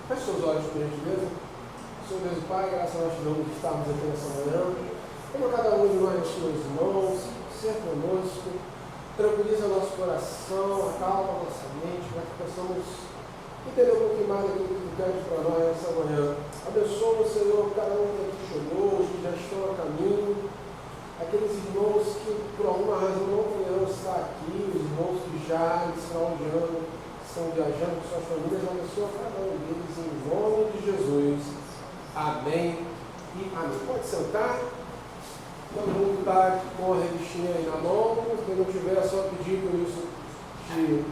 Feche seus olhos, por gentileza. Senhor Deus e Pai, graças a nós te damos que estamos aqui nessa manhã. Como cada um de nós, meus irmãos, ser conosco, tranquiliza nosso coração, acalma nossa mente, para que possamos entender um pouquinho mais daquilo que tu queres para nós nessa manhã. Abençoa, Senhor, cada um que aqui chegou, os que já estão a caminho, aqueles irmãos que por alguma razão não poderão estar aqui, os irmãos que já estão odiando, estão viajando com suas famílias, abençoa cada um deles em nome de Jesus. Amém e amém. Pode sentar. Todo mundo está com a revistinha aí na mão. Quem não tiver, é só pedir por isso de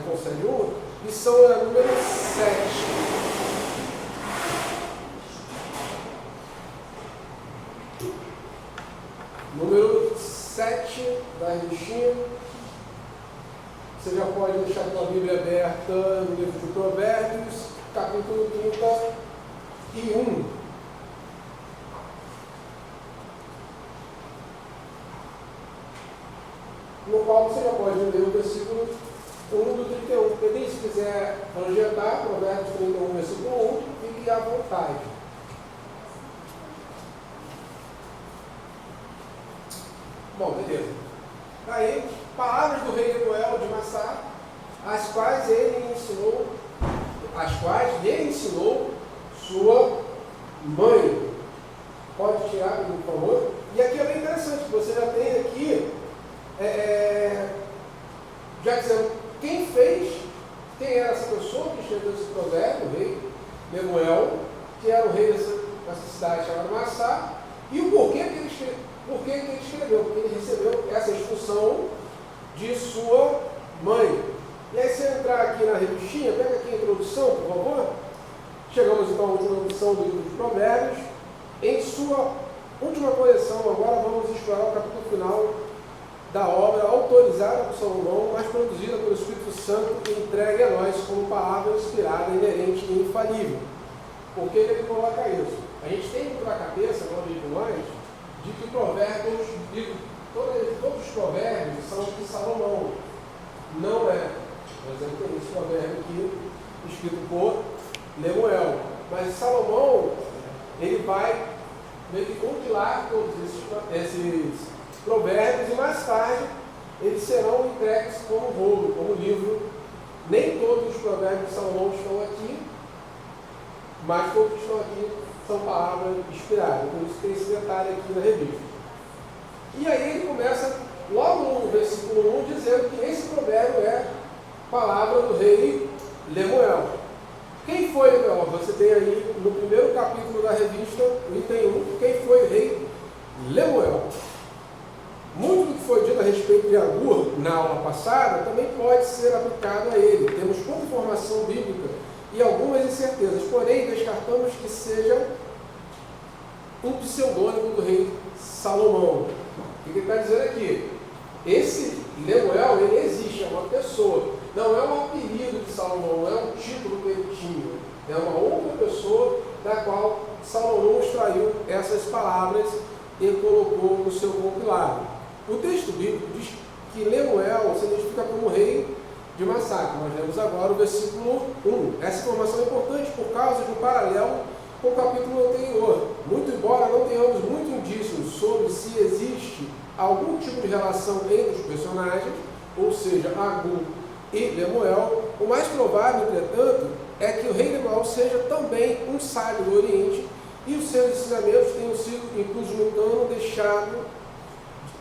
consegue uma. Lição número 7. Número 7 da revistinha. Você já pode deixar a sua Bíblia aberta no livro de Provérbios, capítulo 31. No qual você já pode ler o versículo 1 do 31. Pedro, se quiser projetar, Provérbios 31, versículo 1, fique à vontade. Bom, beleza. Aí, palavras do rei Lemuel de Massá, as quais lhe ensinou sua mãe. Pode tirar, por favor? E aqui é bem interessante, você já tem aqui, já dizendo quem era essa pessoa que escreveu esse provérbio, o rei Lemuel, que era o rei dessa cidade chamada Massá, e o porquê que ele escreveu, porque ele recebeu essa instrução de sua mãe. E aí, se entrar aqui na revistinha, pega aqui a introdução, por favor. Chegamos então à última lição do livro de Provérbios. Em sua última coleção, agora vamos explorar o capítulo final da obra autorizada por Salomão, mas produzida pelo Espírito Santo e entregue a nós como palavra inspirada, inerente e infalível. Por que ele coloca isso? A gente tem muito na cabeça, quando digo mais, de que Provérbios, todos os provérbios são de Salomão. Não é. Por exemplo, tem esse provérbio aqui, escrito por Lemuel. Mas Salomão, ele vai meio que compilar todos esses provérbios e mais tarde eles serão entregues como rolo, como livro. Nem todos os provérbios de Salomão estão aqui, mas todos que estão aqui são palavras inspiradas. Por isso tem esse detalhe aqui na revista. E aí ele começa logo no versículo 1 dizendo que esse provérbio é palavra do rei Lemuel. Quem foi Lemuel? Você tem aí no primeiro capítulo da revista, o item 1, quem foi o rei Lemuel. Muito do que foi dito a respeito de Agur na aula passada também pode ser aplicado a ele. Temos pouca informação bíblica e algumas incertezas, porém descartamos que seja um pseudônimo do rei Salomão. O que ele está dizendo aqui? Esse Lemuel, ele existe, é uma pessoa. Não é um apelido de Salomão, não é um título que ele tinha. É uma outra pessoa da qual Salomão extraiu essas palavras e colocou no seu compilado. O texto bíblico diz que Lemuel se identifica como rei de Massá. Nós lemos agora o versículo 1. Essa informação é importante por causa de um paralelo com o capítulo anterior. Muito embora não tenhamos muito indícios sobre se existe algum tipo de relação entre os personagens, ou seja, Agur e Lemuel, o mais provável, entretanto, é que o rei Lemuel seja também um sábio do Oriente e os seus ensinamentos tenham sido incluso no cano deixado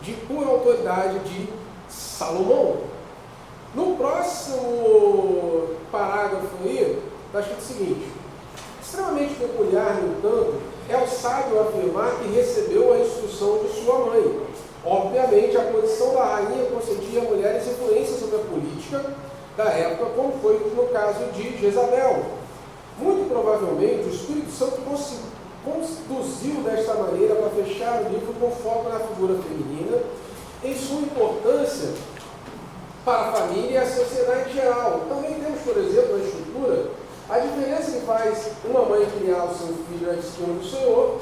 de pura autoridade de Salomão. No próximo parágrafo aí, está escrito o seguinte: extremamente peculiar, no entanto, é o sábio afirmar que recebeu a instrução de sua mãe. Obviamente, a posição da rainha concedia a mulheres influência sobre a política da época, como foi no caso de Jezabel. Muito provavelmente, o Espírito Santo conduziu desta maneira para fechar o livro com foco na figura feminina, em sua importância para a família e a sociedade em geral. Também temos, por exemplo, na estrutura, a diferença que faz uma mãe criar o seu filho na disciplina do Senhor,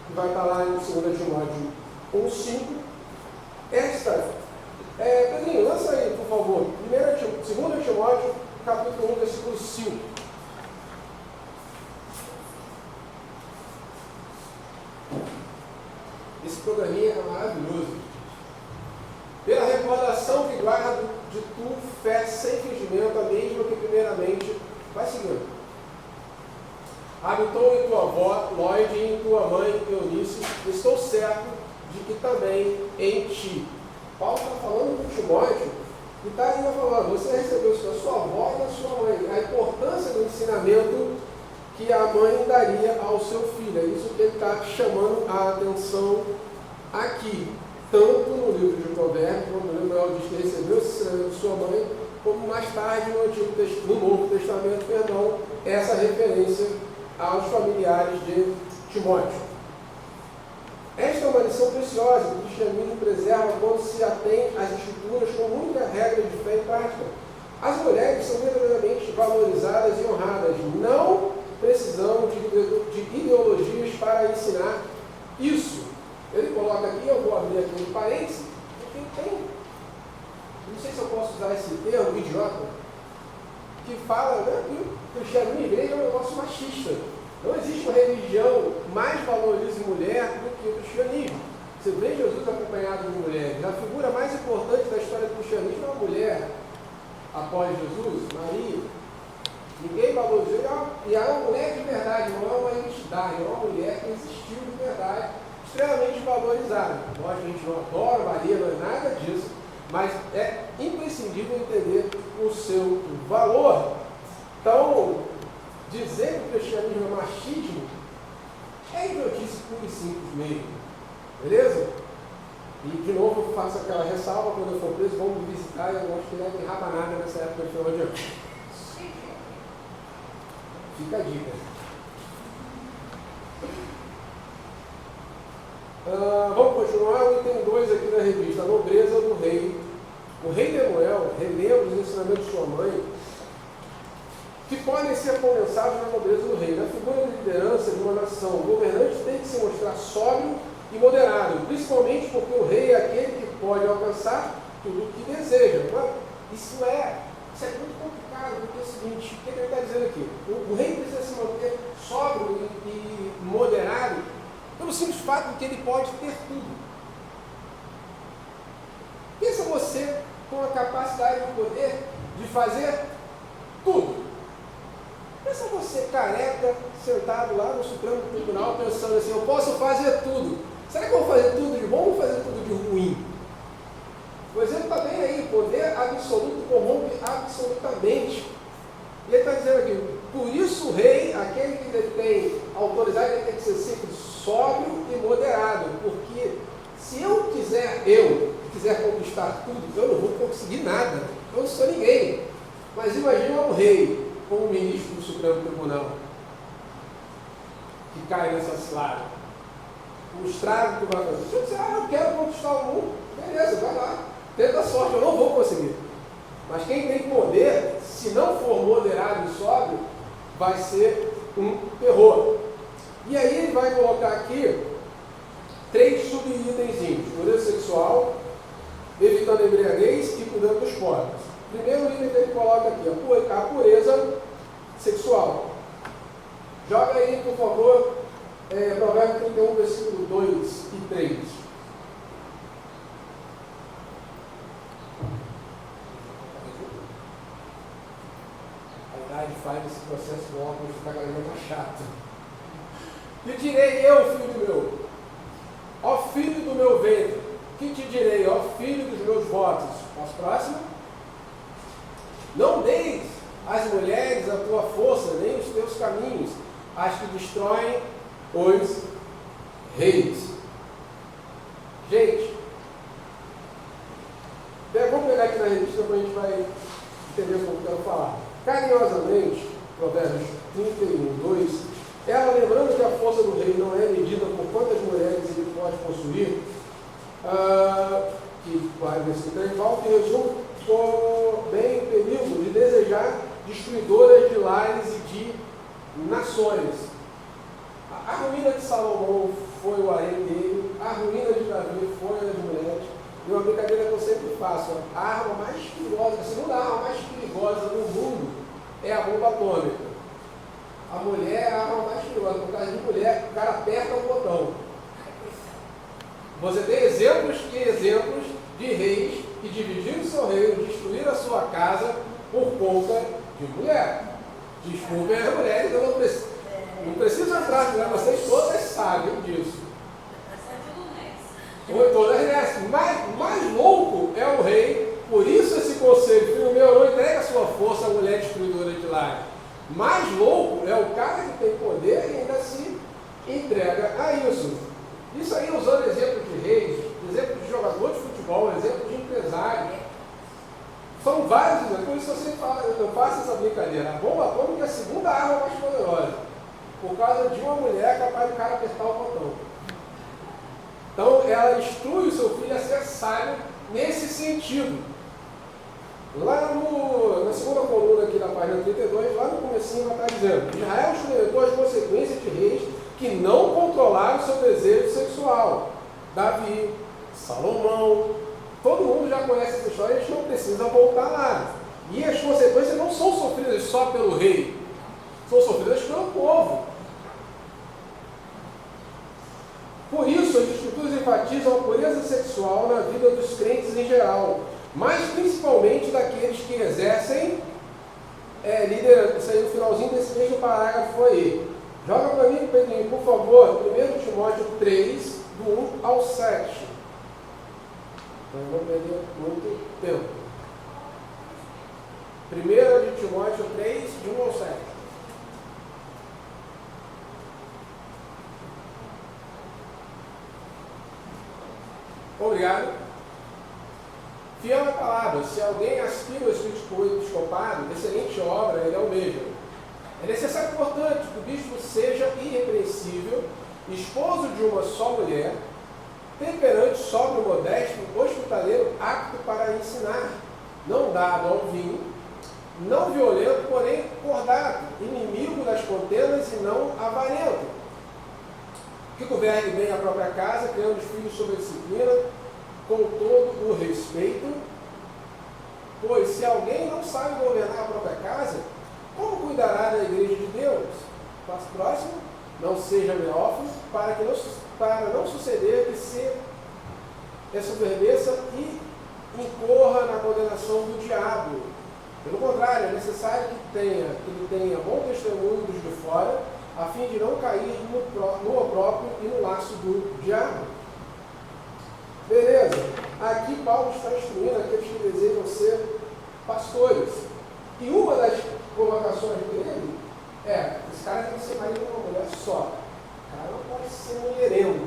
que vai estar lá em 2 Timóteo 1,5. Pedrinho, lança aí, por favor. 2 Timóteo, capítulo 1, versículo 5. programinha é maravilhoso. Pela recordação que guardo de tu fé sem fingimento, a mesma que primeiramente vai seguindo. Habitou em tua avó, Lloyd, e em tua mãe, Eunice, estou certo de que também em ti. Paulo está falando com Timóteo e está ainda falando, você recebeu isso da sua avó e da sua mãe. A importância do ensinamento que a mãe daria ao seu filho. É isso que ele está chamando a atenção aqui. Tanto no livro de Provérbios, quando o Lemuel diz que recebeu esse ensinamento de sua mãe, como mais tarde no Novo Testamento, essa referência aos familiares de Timóteo. Esta é uma lição preciosa que o cristianismo preserva quando se atém às escrituras com muita regra de fé e prática. As mulheres são verdadeiramente valorizadas e honradas. Não precisamos de ideologias para ensinar isso. Ele coloca aqui, eu vou abrir aqui um parênteses, porque tem, não sei se eu posso usar esse termo, idiota, que fala, né, que o cristianismo e igreja é um negócio machista. Não existe uma religião mais valoriza mulher do que o cristianismo. Você vê Jesus acompanhado de mulheres. A figura mais importante da história do cristianismo é uma mulher. Após Jesus, Maria. Ninguém valorizou. E é uma mulher de verdade, não é uma entidade, é uma mulher que existiu de verdade, extremamente valorizada. Nós, a gente não adora Maria, não é nada disso, mas é imprescindível entender o seu valor. Então, dizer que o cristianismo é machismo é idiotice pura e simples mesmo. Beleza? E, de novo, eu faço aquela ressalva, quando eu for preso, vão me visitar e eu gosto de não ter rabanada nessa época de final de ano. Fica a dica. Vamos continuar. O item 2 aqui da revista, a nobreza do rei. O rei Lemuel relembra os ensinamentos de sua mãe, que podem ser condensados na nobreza do rei. Na figura de liderança de uma nação, o governante tem que se mostrar sóbrio e moderado, principalmente porque o rei é aquele que pode alcançar tudo o que deseja. Isso é muito complicado, porque é o seguinte, o que ele está dizendo aqui? O rei precisa se manter sóbrio e moderado pelo simples fato de que ele pode ter tudo. Pensa você com a capacidade de poder de fazer tudo. Pensa você careca, sentado lá no Supremo Tribunal, pensando assim, eu posso fazer tudo. Será que eu vou fazer tudo de bom ou vou fazer tudo de ruim? O exemplo está bem aí, poder absoluto corrompe absolutamente. E ele está dizendo aqui, por isso o rei, aquele que detém autoridade, ele tem que ser sempre sóbrio e moderado, porque se eu quiser conquistar tudo, eu não vou conseguir nada, eu não sou ninguém. Mas imagina um rei como ministro do Supremo Tribunal, que cai nessa cilada. O estrago que vai fazer. Se eu disser, eu quero conquistar o mundo, beleza, vai lá. Tenta a sorte, eu não vou conseguir. Mas quem tem poder, se não for moderado e sóbrio, vai ser um terror. E aí ele vai colocar aqui 3 subitenzinhos: pureza sexual, evitando a embriaguez e cuidando dos pobres. Primeiro item que ele coloca aqui, a pureza sexual. Joga aí, por favor, Provérbios 31, versículo 2 e 3. A idade faz esse processo do óculos ficar cada vez mais chato. E direi eu, filho meu, ó filho do meu ventre, que te direi, ó filho dos meus votos. Posso próximo? Não deis às mulheres a tua força, nem os teus caminhos, as que destroem os reis. Gente, vamos pegar aqui na revista para a gente vai entender o que eu quero falar. Carinhosamente, Provérbios 31, 2, ela, lembrando que a força do rei não é medida por quantas mulheres ele pode possuir, que vai ver se tem volta, e resumo por bem o perigo de desejar destruidoras de lares e de nações. A ruína de Salomão foi o harém dele, a ruína de Davi foi a das mulheres. E uma brincadeira que eu sempre faço: a arma mais perigosa, a segunda arma mais perigosa do mundo é a bomba atômica. A mulher é a arma mais perigosa, por causa de mulher, o cara aperta o botão. Você tem exemplos e exemplos de reis que dividiram o seu reino, destruíram a sua casa por conta de mulher. Desculpem as mulheres, eu não preciso entrar, né? Vocês todas sabem disso. Foi todas nessas. Mais louco é o rei, por isso esse conselho, filho meu, não entrega a sua força à mulher destruidora de lar. Mais louco é o cara que tem poder e ainda se entrega a isso. Isso aí usando exemplo de reis, exemplo de jogador de futebol, exemplo de empresário. São vários exemplos, por isso eu faço essa brincadeira. A bomba atômica é a segunda arma mais poderosa, por causa de uma mulher capaz do cara apertar o botão. Então ela instrui o seu filho a ser sábio nesse sentido. Lá na segunda coluna aqui da página 32, lá no comecinho ela está dizendo: Israel experimentou as consequências de reis que não controlaram seu desejo sexual. Davi, Salomão, todo mundo já conhece essa história, a gente não precisa voltar lá. E as consequências não são sofridas só pelo rei, são sofridas pelo povo. Por isso, as escrituras enfatizam a pureza sexual na vida dos crentes em geral, mas principalmente daqueles que exercem liderança. Isso aí no finalzinho desse mesmo parágrafo aí. Joga para mim, Pedrinho, por favor, 1 Timóteo 3, do 1 ao 7. Não vou perder muito tempo. 1 Timóteo 3, de 1 ao 7. Obrigado. Fiel à palavra. Se alguém aspira ao espírito episcopado, excelente obra, ele é o mesmo. É necessário, portanto, que o bispo seja irrepreensível, esposo de uma só mulher, temperante, sóbrio, modesto, hospitaleiro, apto para ensinar, não dado ao vinho, não violento, porém cordato, inimigo das contendas e não avarento, que governe bem a própria casa, criando os filhos sob a disciplina, com todo o respeito, pois se alguém não sabe governar a própria casa, como cuidará da igreja de Deus? Passo próximo. Não seja neófilo, para não suceder que se ensoberbeça e incorra na condenação do diabo. Pelo contrário, é necessário que ele tenha bom testemunho dos de fora, a fim de não cair no opróbrio e no laço do diabo. Beleza. Aqui Paulo está instruindo aqueles que desejam ser pastores. E uma das colocações dele esse cara tem que ser marido de uma mulher só. O cara não pode ser mulherengo.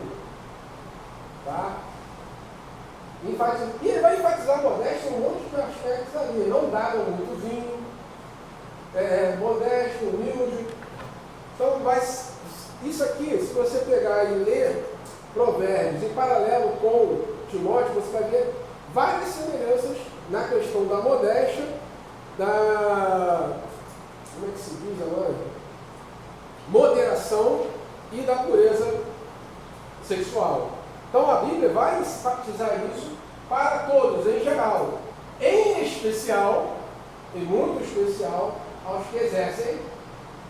Tá? E ele vai enfatizar a modéstia em um monte de aspectos ali. Não dado muito vinho, modesto, humilde. Então, isso aqui, se você pegar e ler Provérbios em paralelo com Timóteo, você vai ver várias semelhanças na questão da modéstia, como é que se diz agora? Moderação e da pureza sexual. Então a Bíblia vai enfatizar isso para todos em geral, em especial, e muito especial, aos que exercem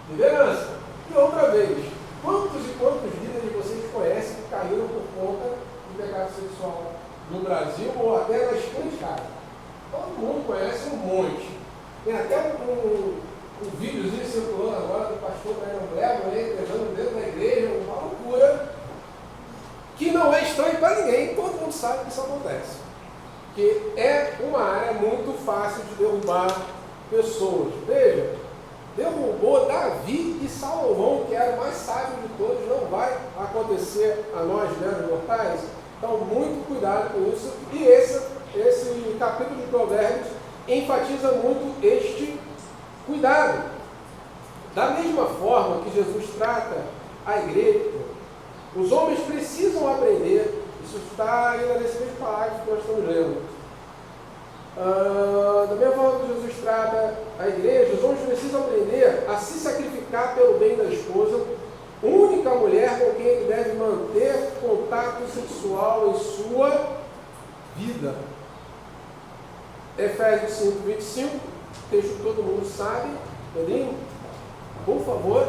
liderança. E outra vez, quantos e quantos líderes vocês conhecem que caíram por conta do pecado sexual no Brasil ou até na esquina de casa? Todo mundo conhece um monte. Tem até um videozinho circulando agora do pastor Breno Leva, pegando dentro da igreja, uma loucura, que não é estranho para ninguém, todo mundo sabe que isso acontece. Que é uma área muito fácil de derrubar pessoas. Veja, derrubou Davi e Salomão, que era o mais sábio de todos, não vai acontecer a nós, né, mortais. Então, muito cuidado com isso. E esse capítulo de Provérbios enfatiza muito este cuidado. Da mesma forma que Jesus trata a igreja, os homens precisam aprender, isso está ainda nesse mesmo parágrafo que nós estamos lendo. Da mesma forma que Jesus trata a igreja, os homens precisam aprender a se sacrificar pelo bem da esposa, única mulher com quem ele deve manter contato sexual em sua vida. Efésios 5, 25, texto que todo mundo sabe. Pedrinho, por favor.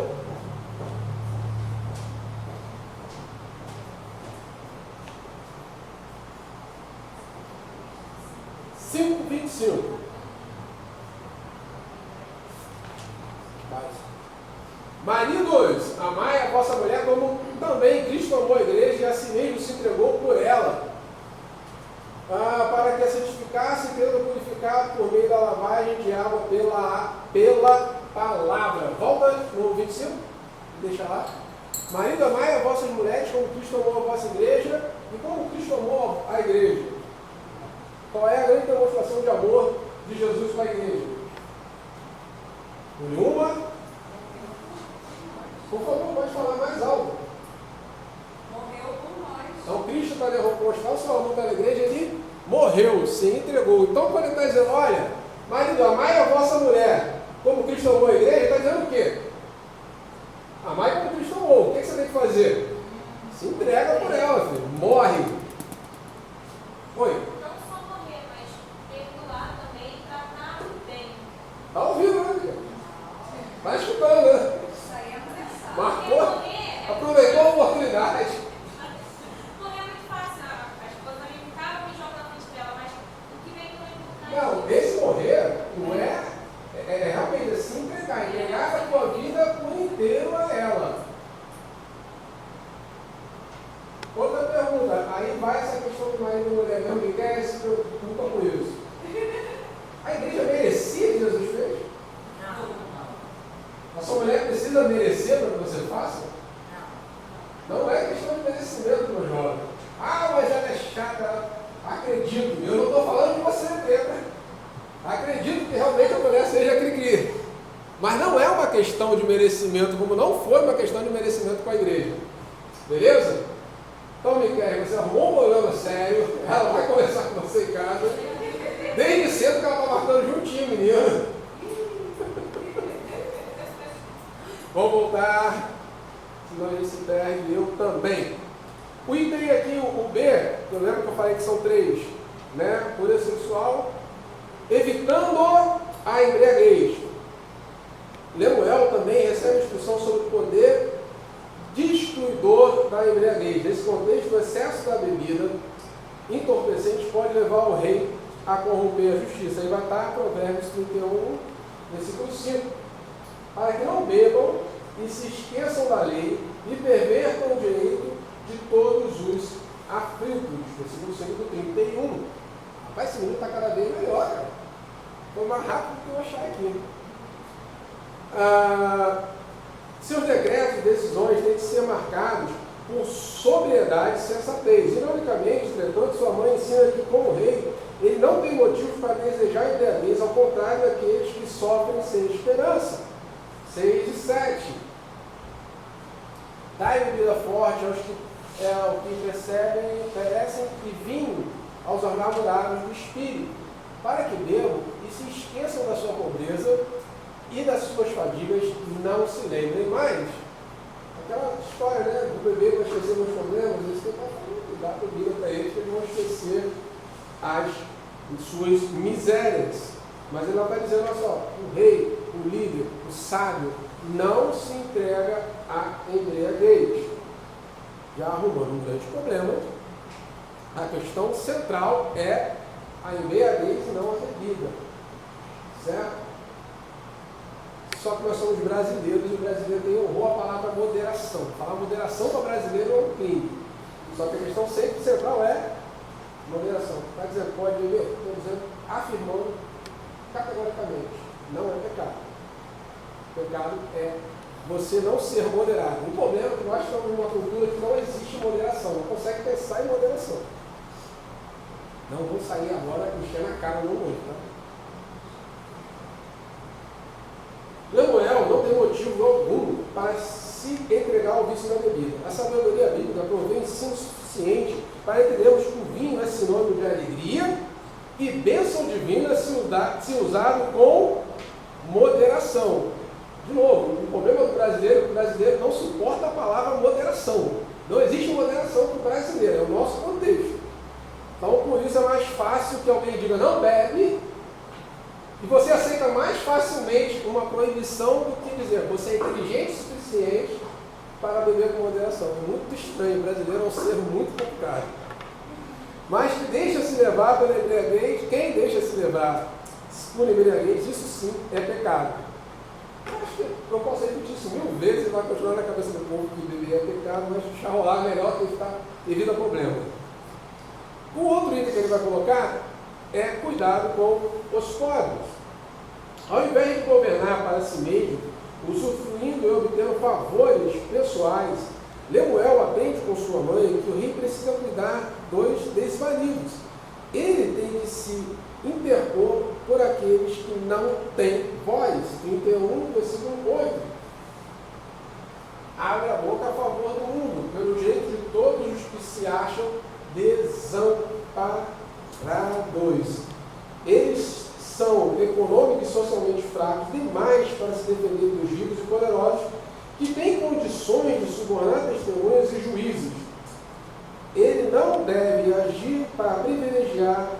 25. Maridos, amai a vossa mulher como também Cristo amou a igreja e a si mesmo se entregou por ela, para que a santificasse, tendo purificado por meio da lavagem de água pela palavra. Volta no 25, deixa lá. Marido, amai a vossas mulheres como Cristo amou a vossa igreja e como Cristo amou a igreja. Qual é a grande demonstração de amor de Jesus com a igreja? Nenhuma? Por favor, pode falar mais alto. Morreu por nós. Então, Cristo, para demonstrar o seu amor pela igreja, ele morreu, se entregou. Então, quando ele está dizendo, olha, marido, amai a vossa mulher, como Cristo amou a igreja, ele está dizendo o quê? Amai como Cristo amou. O que você tem que fazer? Se entrega por ela, filho. Morre. Oi. Não só morrer, mas perdoar também e tratar bem. Está ouvindo, né, filho? Vai escutando, né? Isso aí é conversar. Marcou? Aproveitou a oportunidade. Morrer é muito fácil. A esposa vem em casa e joga na frente dela, mas o que vem também por trás. Não, esse morrer não é realmente assim, entregar a tua vida por inteiro a ela. Outra pergunta, aí vai essa questão do marido e mulher, mesmo, ninguém se preocupa com isso. A igreja merecia que Jesus fez? A sua mulher precisa merecer para que você faça? Não é questão de merecimento, meu jovem. Ah, mas ela é chata. Acredito, eu não estou falando de você, Pedro. Acredito que realmente a mulher seja cri-cri. Mas não é uma questão de merecimento, como não foi uma questão de merecimento com a igreja. Beleza? Então, Miquel, você arrumou um problema sério, ela vai conversar com você em casa. Desde cedo que ela está marcando juntinho, menina. Vamos voltar, senão a gente se perde, eu também. O item aqui, o B, eu lembro que eu falei que são 3, né? Pureza sexual, evitando a embriaguez. Lemuel também recebe instrução sobre o poder destruidor da embriaguez. Nesse contexto, o excesso da bebida entorpecente pode levar o rei a corromper a justiça. Aí vai estar Provérbios 31, versículo 5. Para que não bebam e se esqueçam da lei e pervertam o direito de todos os aflitos. Versículo 5 do 31. Rapaz, esse menino está cada vez melhor, cara. Foi mais rápido do que eu achar aqui. Seus decretos e decisões têm que ser marcados por sobriedade e sensatez. Ironicamente, entretanto, sua mãe ensina que, como rei, ele não tem motivo para desejar embriaguez, ao contrário daqueles que sofrem sem esperança. 6 e 7. Dai bebida forte aos que perecem e vinho aos namorados do Espírito, para que bebam e se esqueçam da sua pobreza e das suas fadigas não se lembrem mais. Aquela história, né, do bebê vai esquecer meus problemas, eles têm que dar bebida para eles, que eles vão esquecer as suas misérias. Mas ele não está dizendo, olha só, o rei, o líder, o sábio, não se entrega à embriaguez. Já arrumando um grande problema, a questão central é a embriaguez e não a bebida. Certo? Só que nós somos brasileiros e o brasileiro tem horror à palavra moderação. Falar moderação para brasileiro é um crime. Só que a questão sempre central é moderação. Está dizendo pode beber? Estou dizendo, afirmando categoricamente, não é pecado. Pecado é você não ser moderado. O problema é que nós estamos numa cultura que não existe moderação, não consegue pensar em moderação. Não vou sair agora enchendo a cara no mundo, tá? Lemuel não tem motivo algum para se entregar ao vício da bebida. A sabedoria bíblica provém ensino suficiente para entendermos que o vinho é sinônimo de alegria e bênção divina se usado com moderação. De novo, o problema do brasileiro é que o brasileiro não suporta a palavra moderação. Não existe moderação para o brasileiro, é o nosso contexto. Então, por isso é mais fácil que alguém diga não bebe, e você aceita mais facilmente uma proibição do que dizer você é inteligente o suficiente para beber com moderação. É muito estranho, o brasileiro é um ser muito complicado. mas que deixa-se levar pela embriaguez. Quem deixa-se levar por embriaguez, isso sim é pecado. Acho que eu posso repetir isso 1000 vezes e vai continuar na cabeça do povo que beber é pecado, mas deixar rolar melhor que evitar evita problema. O outro item que ele vai colocar é cuidado com os pobres. Ao invés de governar para si mesmo, usufruindo e obtendo favores pessoais, Lemuel aprende com sua mãe que o rei precisa cuidar dos desvalidos. Ele tem que se interpor por aqueles que não têm voz. 31, versículo 8. Abre a boca a favor do mundo, pelo jeito de todos os que se acham desamparados. Eles são econômica e socialmente fracos demais para se defender dos ricos e poderosos, que têm condições de subornar testemunhas e juízes. Ele não deve agir para privilegiar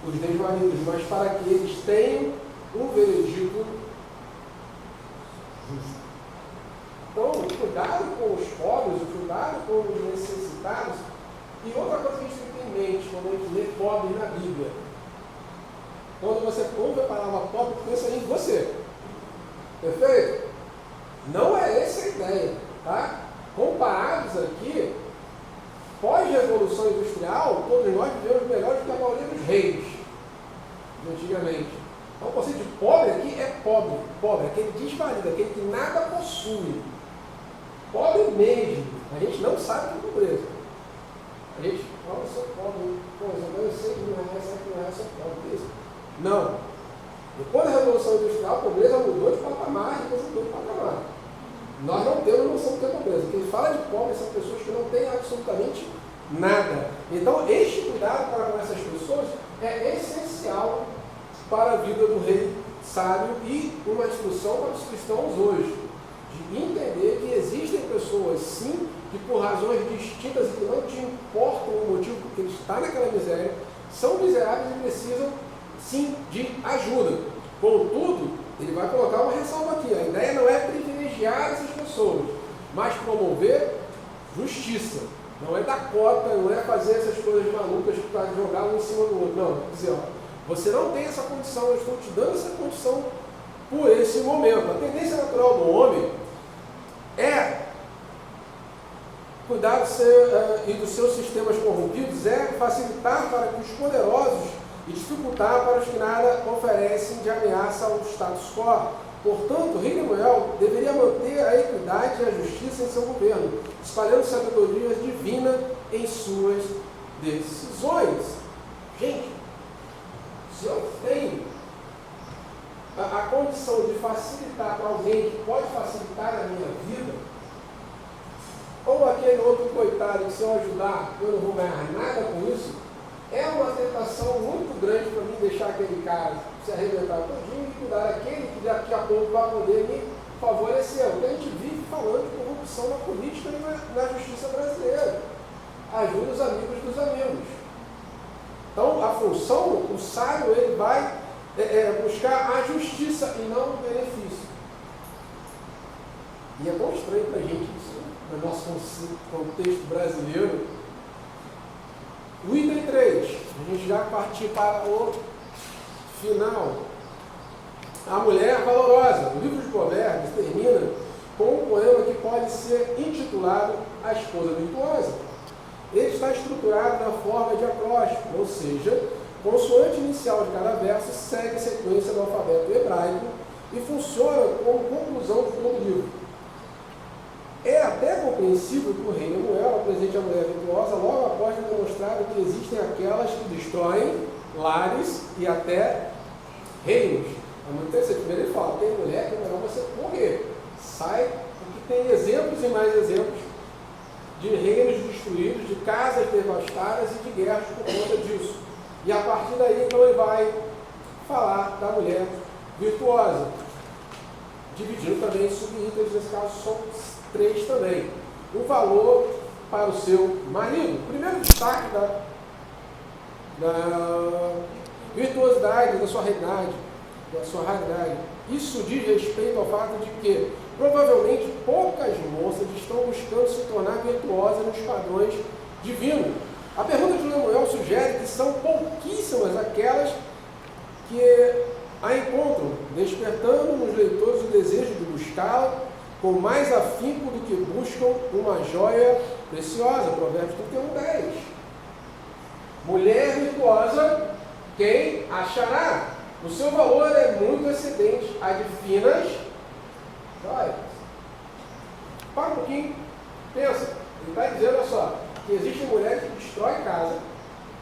os desvalidos, mas para que eles tenham um veredito justo. Então, cuidado com os pobres, cuidado com os necessitados. E outra coisa que a gente tem que ter em mente quando a gente lê pobre na Bíblia: quando você ouve a palavra pobre, pensa em você. Perfeito? Não é essa a ideia, tá? Comparados aqui, pós-revolução industrial, todos nós vivemos melhor do que a maioria dos reis de antigamente. Então, o conceito de pobre aqui é pobre. Pobre, aquele desvalido, aquele que nada possui. Pobre mesmo. A gente não sabe o que é pobreza. A gente, eu sou pobre, eu ganho 6 mil reais, 7 mil reais, eu sou pobre. Que isso? Não. Depois da Revolução Industrial, a pobreza mudou de patamar, a riqueza mudou de patamar. Nós não temos noção do que é pobreza. Quem fala de pobre são pessoas que não têm absolutamente nada. Então, este cuidado para com essas pessoas é essencial para a vida do rei sábio e uma instrução para os cristãos hoje. De entender que existem pessoas, sim, que por razões distintas e que não te importam o motivo porque ele está naquela miséria, são miseráveis e precisam, sim, de ajuda. Contudo, ele vai colocar uma ressalva aqui. A ideia não é privilegiar essas pessoas, mas promover justiça. Não é dar cota, não é fazer essas coisas malucas para jogar um em cima do outro. Não, é dizer, ó, você não tem essa condição, eu estou te dando essa condição por esse momento. A tendência natural do homem é cuidar e dos seus sistemas corrompidos, é facilitar para que os poderosos e dificultar para os que nada oferecem de ameaça ao status quo. Portanto, o rei Lemuel deveria manter a equidade e a justiça em seu governo, espalhando sabedoria divina em suas decisões. Gente, se eu tenho a condição de facilitar para alguém que pode facilitar a minha vida, ou aquele outro coitado que se eu ajudar eu não vou ganhar nada com isso, é uma tentação muito grande para mim deixar aquele cara se arrebentar todinho e cuidar daquele que daqui a pouco vai poder me favorecer. Porque a gente vive falando de corrupção na política e na justiça brasileira. Ajuda os amigos dos amigos. Então, a função, o sábio, ele vai buscar a justiça e não o benefício. E é tão estranho para a gente isso, no nosso contexto brasileiro. O item 3, a gente já partiu para o final. A mulher valorosa. O livro de Provérbios termina com um poema que pode ser intitulado A Esposa Virtuosa. Ele está estruturado na forma de acróstico, ou seja, consoante inicial de cada verso segue a sequência do alfabeto hebraico e funciona como conclusão de todo o livro. É até compreensível que o rei Lemuel apresente a mulher virtuosa logo após ter demonstrado que existem aquelas que destroem lares e até reinos. É muito interessante. Primeiro ele fala, tem mulher que é melhor você correr. Sai, porque tem exemplos e mais exemplos de reinos destruídos, de casas devastadas e de guerras por conta disso. E a partir daí, então, ele vai falar da mulher virtuosa, dividindo também em sub-itens, nesse caso são 3 também. O valor para o seu marido. O primeiro destaque da virtuosidade, da sua raridade. Isso diz respeito ao fato de que provavelmente poucas moças estão buscando se tornar virtuosas nos padrões divinos. A pergunta de Lemuel sugere que são pouquíssimas aquelas que a encontram, despertando nos leitores o desejo de buscá-la com mais afinco do que buscam uma joia preciosa. Provérbios 31:10. Mulher virtuosa, quem achará? O seu valor é muito excedente a de finas joias. Para um pouquinho, pensa. Ele está dizendo, olha só, que existem mulheres que destroem casa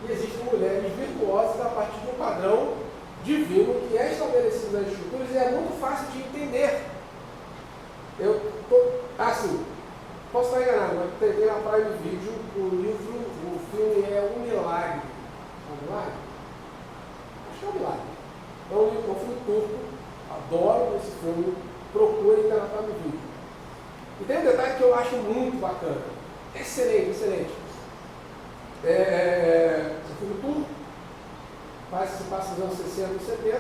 e existem mulheres virtuosas a partir de um padrão divino que é estabelecido nas Escrituras e é muito fácil de entender. Eu estou, assim, posso estar enganado, mas tem na Prime Video o filme é Um Milagre. É um milagre? Acho que é um milagre. É um filme turco, adoro esse filme, procure e está na Prime Video. E tem um detalhe que eu acho muito bacana. Excelente, excelente. Esse filme turco, se passa nos anos 60 e 70,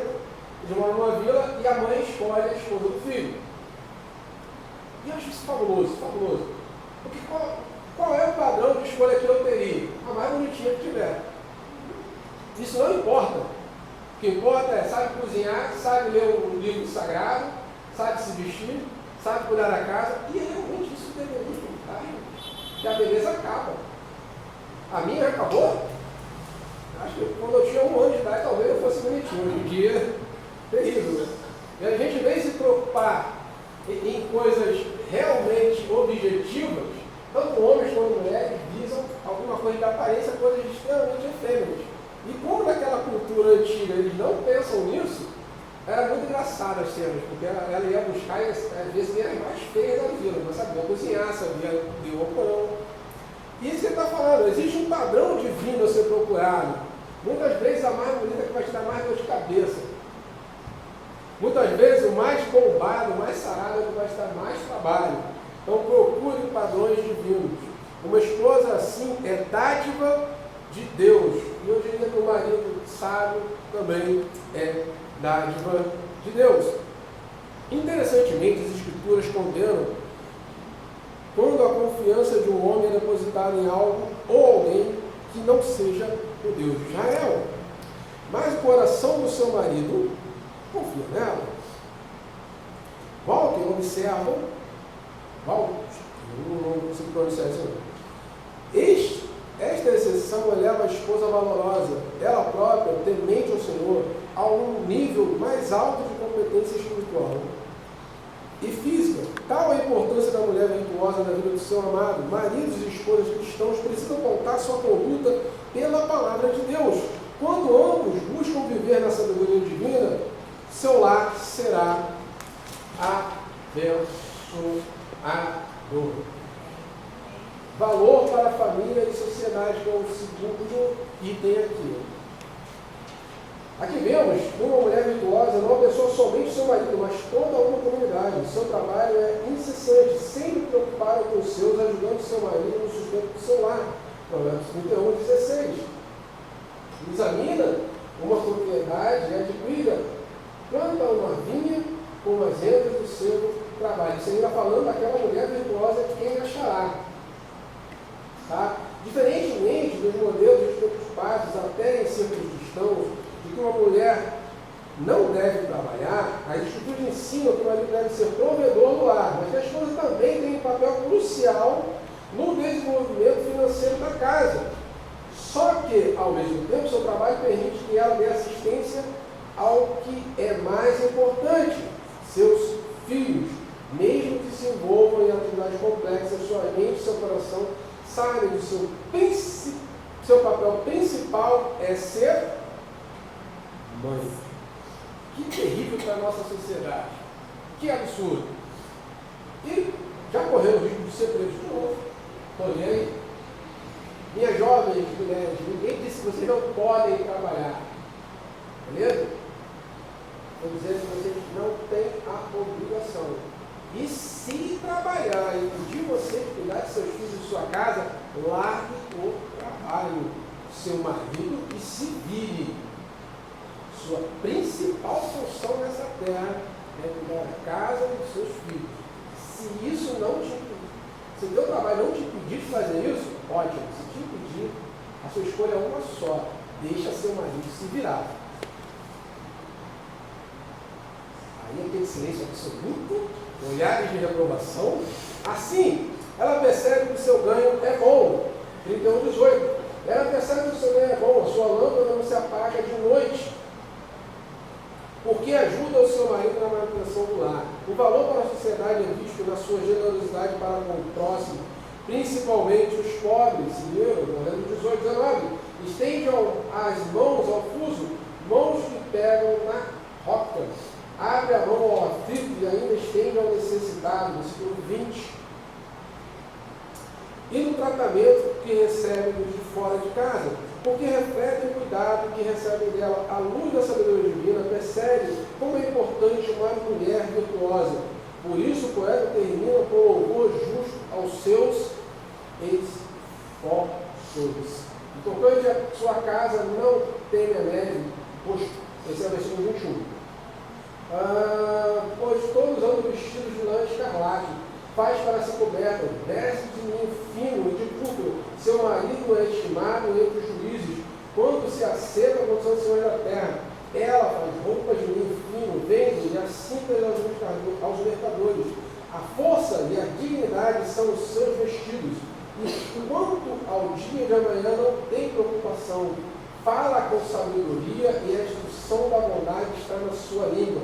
eles moram numa vila e a mãe escolhe a esposa do filho. E eu acho isso fabuloso, fabuloso. Porque qual é o padrão de escolha que eu teria? A mais bonitinha que tiver. Isso não importa. O que importa é sabe cozinhar, sabe ler um livro sagrado, sabe se vestir, sabe cuidar da casa. E realmente isso deveria importar. Que a beleza acaba. A minha acabou? Acho que quando eu tinha 1 ano de idade, talvez eu fosse bonitinho. Hoje em dia, terrível. E a gente vem se preocupar em coisas realmente objetivas, tanto homens quanto mulheres visam alguma coisa de aparência, coisas extremamente efêmeras. E como naquela cultura antiga eles não pensam nisso, era muito engraçado as cenas, porque ela ia buscar e às vezes era mais feia da vila, mas sabia cozinhar, sabia ler o pão. Isso que ele está falando, existe um padrão divino a ser procurado. Muitas vezes a mais bonita que vai te dar mais dor de cabeça. Muitas vezes o mais bombado, o mais sarado é que vai te dar mais trabalho. Então procure padrões divinos. Uma esposa assim é dádiva de Deus. E eu diria que o marido sábio também é dádiva de Deus. Interessantemente, as Escrituras condenam quando a confiança de um homem é depositada em algo ou alguém que não seja o Deus de Israel. Mas o coração do seu marido confia nela. Walter observa, não consigo pronunciar isso não. Esta exceção eleva a esposa valorosa, ela própria, temente ao Senhor, a um nível mais alto de competência espiritual e física. Tal a importância da mulher virtuosa na vida do seu amado. Maridos e esposas cristãos precisam pautar sua conduta pela palavra de Deus. Quando ambos buscam viver na sabedoria divina, seu lar será abençoador. Valor para a família e sociedade, que é o segundo item aqui. Aqui vemos uma mulher virtuosa não abençoa somente seu marido, mas toda uma comunidade. Seu trabalho é incessante, sempre preocupado com os seus, ajudando seu marido no sustento do seu lar. Provérbios 31:16. Examina uma propriedade e adquira. Planta uma vinha com as rendas do seu trabalho. Isso ainda falando daquela mulher virtuosa que quem achará. Tá? Diferentemente dos modelos dos tempos passados, até em círculos cristãos, de que uma mulher não deve trabalhar, as Escrituras ensinam que o marido deve ser provedor do lar, mas que a esposa também tem um papel crucial no desenvolvimento financeiro da casa. Só que, ao mesmo tempo, seu trabalho permite que ela dê assistência ao que é mais importante, seus filhos, mesmo que se envolvam em atividades complexas, sua mente e seu coração sabem que seu papel principal é ser mãe. Que terrível para a nossa sociedade. Que absurdo. E já correu o risco de ser preso de novo. Estou aí. Minhas jovens mulheres, ninguém disse que vocês não podem trabalhar. Beleza? Estou dizendo que vocês não têm a obrigação. E se trabalhar e impedir você de cuidar de seus filhos e de sua casa, largue o trabalho, seu marido, e se vire. Sua principal função nessa terra é cuidar da casa e dos seus filhos. Se isso não te impedir, se o teu trabalho não te impedir de fazer isso, ótimo. Se te impedir, A sua escolha é uma só. Deixa seu marido se virar. Aí aquele silêncio absoluto, olhares de reprovação. Assim, ela percebe que o seu ganho é bom. 31:18. Ela percebe que o seu ganho é bom, a sua lâmpada não se apaga de noite, porque ajuda o seu marido na manutenção do lar. O valor para a sociedade é visto na sua generosidade para com o próximo, principalmente os pobres. Lembra? 18:19. Estende as mãos ao fuso, mãos que pegam na roca. Abre a mão ao aflito e ainda estende ao necessitado. Versículo 20. E no tratamento que recebem de fora de casa, porque refletem o cuidado que recebem dela. A luz da sabedoria divina percebe como é importante uma mulher virtuosa. Por isso o poeta termina com louvor justo aos seus esforços. E tocante a sua casa, não teme a neve, esse é o versículo 21. Pois todos andam vestidos de lã escarlate, faz para si coberta, veste de linho fino e de púrpura. Seu marido é estimado entre os juízes, quando se assenta com os anciões da terra. Ela faz roupas de linho fino, vende e assinta aos mercadores. A força e a dignidade são os seus vestidos. E quanto ao dia de amanhã não tem preocupação. Fala com sabedoria e a instrução da bondade está na sua língua.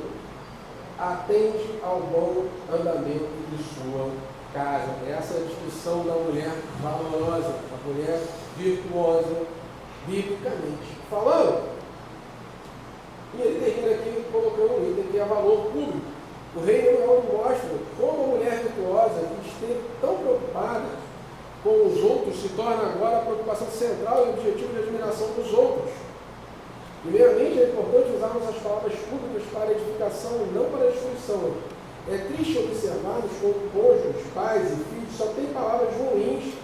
Atende ao bom andamento de sua casa. Essa é a descrição da mulher valorosa, da mulher virtuosa, biblicamente falando. E ele termina aqui colocando um item que é valor público. O rei Lemuel mostra como a mulher virtuosa, que esteve tão preocupada com os outros, se torna agora a preocupação central e objetivo de admiração dos outros. Primeiramente, é importante usarmos as palavras públicas para edificação e não para destruição. É triste observarmos como cônjuges, pais e filhos só têm palavras ruins,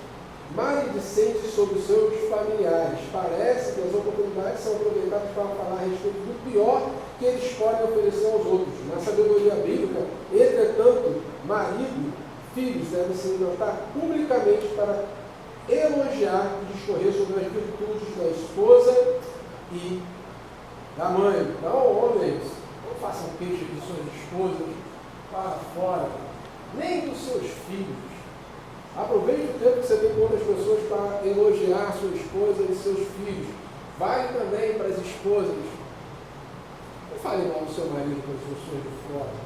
maledicentes sobre os seus familiares. Parece que as oportunidades são aproveitadas para falar a respeito do pior que eles podem oferecer aos outros. Na sabedoria bíblica, entretanto, marido, filhos devem se levantar publicamente para elogiar e discorrer sobre as virtudes da esposa e da mãe. Então, homens, não façam queixa de suas esposas para fora, nem dos seus filhos. Aproveite o tempo que você tem com outras pessoas para elogiar sua esposa e seus filhos. Vale também para as esposas. Não fale mal do seu marido com as pessoas de fora.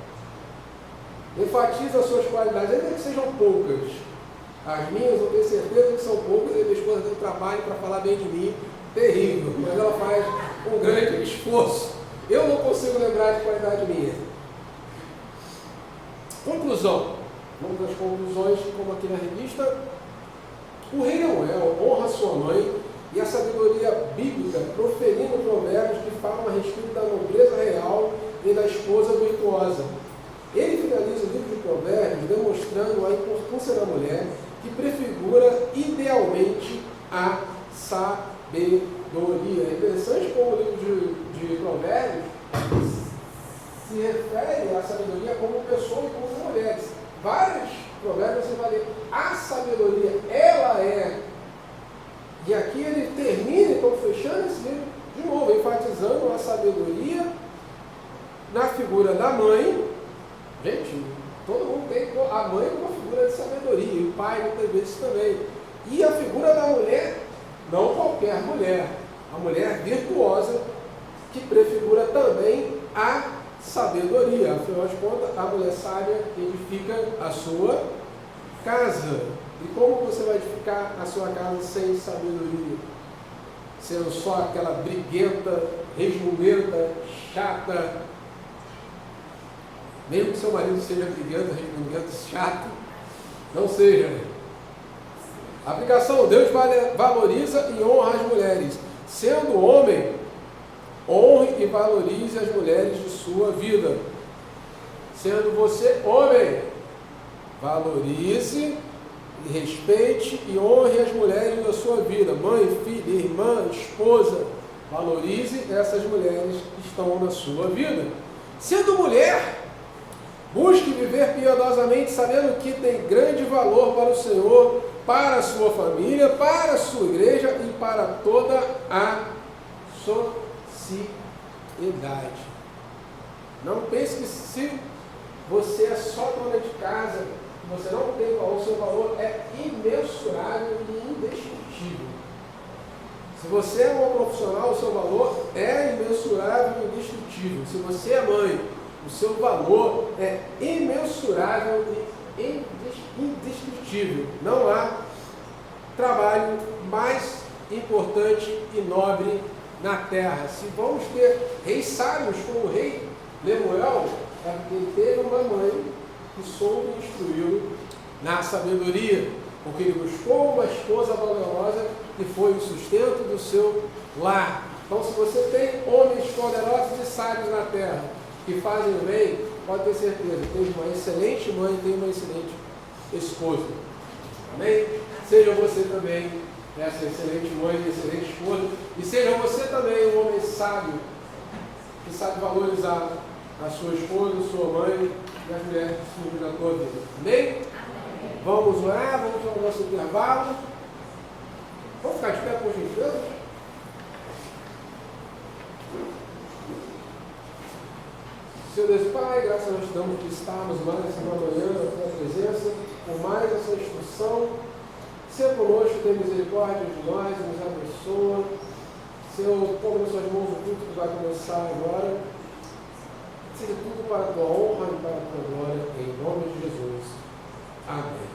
Enfatize as suas qualidades, ainda que sejam poucas. As minhas, eu tenho certeza que são poucas, e minha esposa tem um trabalho para falar bem de mim, terrível, mas ela faz um grande esforço. Eu não consigo lembrar de qualidade minha. Conclusão. Vamos às conclusões, como aqui na revista. O rei Lemuel honra sua mãe e a sabedoria bíblica, proferindo provérbios que falam a respeito da nobreza real e da esposa virtuosa. Ele finaliza o livro de Provérbios demonstrando a importância da mulher, que prefigura idealmente a sabedoria. É interessante como o livro de Provérbios se refere à sabedoria como pessoa e como mulheres. Vários provérbios você vai ler. A sabedoria, ela é. E aqui ele termina, então, fechando esse livro, de novo, enfatizando a sabedoria na figura da mãe. Gente, todo mundo tem a mãe como uma figura de sabedoria, e o pai muitas vezes também. E a figura da mulher, não qualquer mulher, a mulher virtuosa, que prefigura também a sabedoria. Afinal de contas, a mulher sábia edifica a sua casa. E como você vai edificar a sua casa sem sabedoria? Sendo só aquela briguenta, resmungenta, chata. Mesmo que seu marido seja briguento, resmungento, chato, não seja. Aplicação: Deus valoriza e honra as mulheres. Sendo homem, honre e valorize as mulheres de sua vida. Sendo você homem, valorize e respeite e honre as mulheres da sua vida. Mãe, filha, irmã, esposa, valorize essas mulheres que estão na sua vida. Sendo mulher, busque viver piedosamente, sabendo que tem grande valor para o Senhor para a sua família, para a sua igreja e para toda a sociedade. Não pense que se você é só dona de casa, você não tem valor, o seu valor é imensurável e indescritível. Se você é um profissional, o seu valor é imensurável e indescritível. Se você é mãe, o seu valor é imensurável e indescritível. Não há trabalho mais importante e nobre na terra. Se vamos ter reis sábios como o rei Lemuel, é porque ele teve uma mãe que soube instruí-lo na sabedoria, porque ele buscou uma esposa valorosa que foi o sustento do seu lar. Então, se você tem homens poderosos e sábios na terra que fazem o bem, pode ter certeza, tem uma excelente mãe, tem uma excelente esposa. Amém? Seja você também essa excelente mãe, excelente esposa, e seja você também um homem sábio, que sabe valorizar a sua esposa, a sua mãe e as mulheres que surgem na tua vida. Amém? Amém. Vamos orar, vamos para o nosso intervalo. Vamos ficar de pé, por gentileza? Senhor Deus Pai, graças a Deus te damos por estarmos mais uma manhã na tua presença, por mais essa instrução. Seja conosco, tenha misericórdia de nós, nos abençoa. Senhor, põe nas suas mãos o culto que vai começar agora. Seja tudo para a tua honra e para a tua glória, em nome de Jesus. Amém.